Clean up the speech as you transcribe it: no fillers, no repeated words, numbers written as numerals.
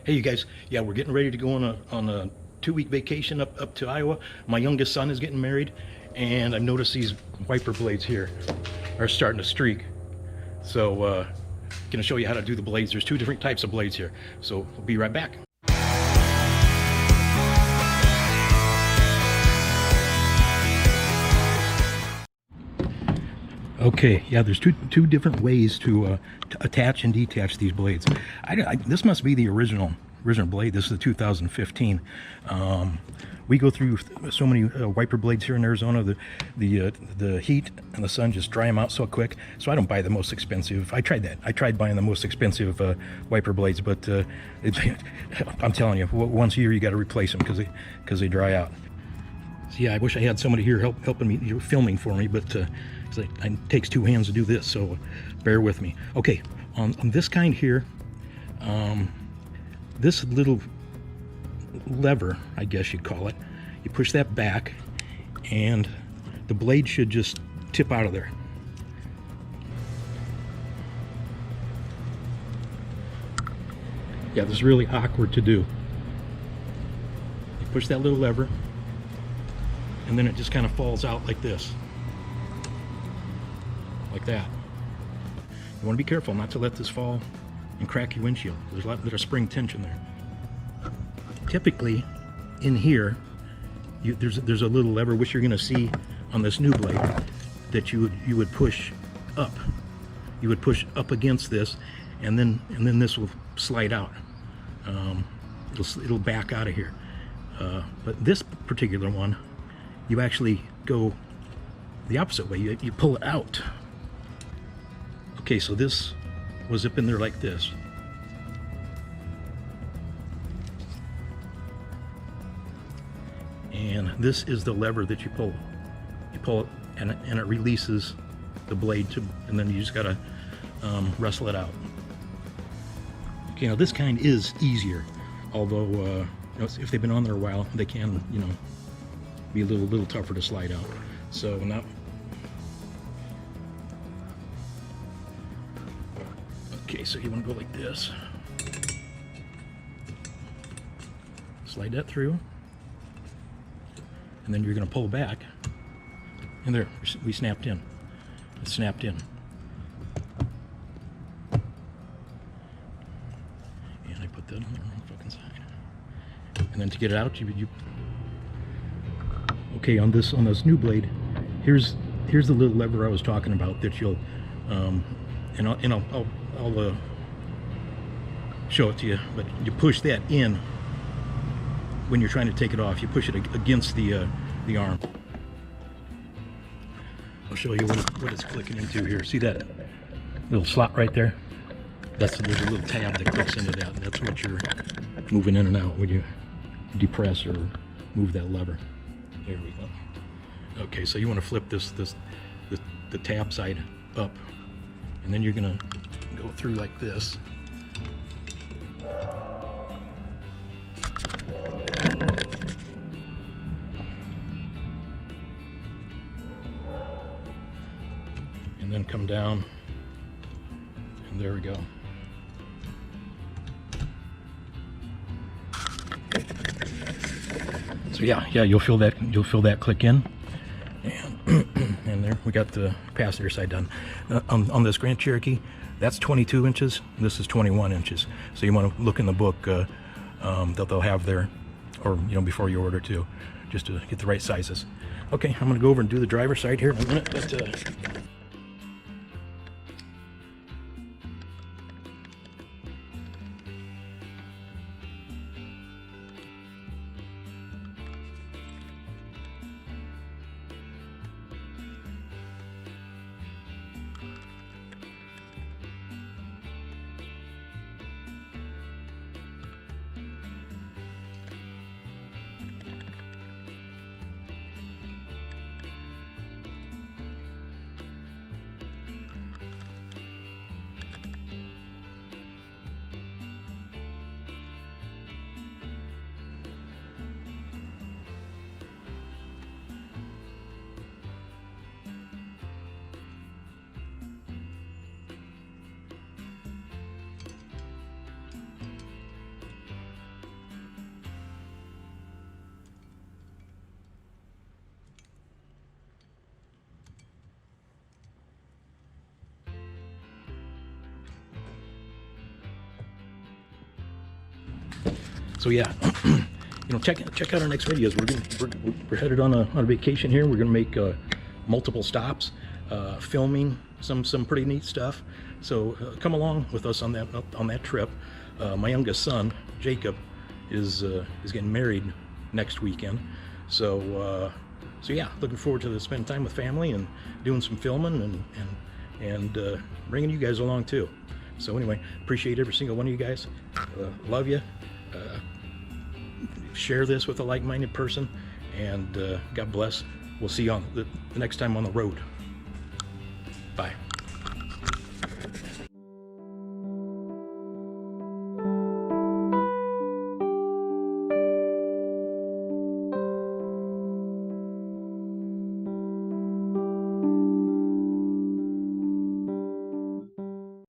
Hey, you guys. Yeah, we're getting ready to go on a 2-week vacation up to Iowa. My youngest son is getting married, and I've noticed these wiper blades here are starting to streak. So, gonna show you how to do the blades. There's two different types of blades here. So, we'll be right back. Okay, yeah, there's two different ways to attach and detach these blades. This must be the original blade. This is the 2015. We go through so many wiper blades here in Arizona. The heat and the sun just dry them out so quick. So I don't buy the most expensive. I tried that. I tried buying the most expensive wiper blades, but I'm telling you, once a year you got to replace them because they dry out. So yeah, I wish I had somebody here helping me, filming for me, but it takes two hands to do this, so bear with me. Okay, on this kind here, this little lever, I guess you'd call it, you push that back, and the blade should just tip out of there. Yeah, this is really awkward to do. You push that little lever, and then it just kind of falls out like this. Like that. You want to be careful not to let this fall and crack your windshield. There's a lot of spring tension there. Typically, in here, there's a little lever which you're going to see on this new blade that you would push up. You would push up against this, and then this will slide out. It'll back out of here. But this particular one, you actually go the opposite way. You pull it out. Okay, so this was up in there like this. And this is the lever that you pull. You pull it, and it releases the blade, and then you just gotta wrestle it out. Okay, now this kind is easier, although if they've been on there a while, they can, be a little tougher to slide out. So now. Okay, so you want to go like this. Slide that through. And then you're going to pull back. And there, we snapped in. It snapped in. And I put that on the wrong fucking side. And then to get it out, you okay, on this new blade, here's the little lever I was talking about that you'll I'll show it to you, but you push that in when you're trying to take it off. You push it against the arm. I'll show you what it's clicking into here. See that little slot right there? There's a little tab that clicks into that, and that's what you're moving in and out when you depress or move that lever. There we go. Okay, so you want to flip the tab side up, and then you're gonna go through like this. And then come down, and there we go. So yeah, you'll feel that click in, and there we got the passenger side done. On this Grand Cherokee, that's 22 inches. This is 21 inches. So you want to look in the book that they'll have there, or before you order too, just to get the right sizes. Okay, I'm going to go over and do the driver's side here in a minute, but. So yeah, you know, check out our next videos. We're headed on a vacation here. We're gonna make multiple stops, filming some pretty neat stuff. So come along with us on that trip. My youngest son, Jacob, is getting married next weekend. So yeah, looking forward to spending time with family and doing some filming and bringing you guys along too. So anyway, appreciate every single one of you guys. Love you. Share this with a like-minded person, and God bless. We'll see you on the next time on the road. Bye.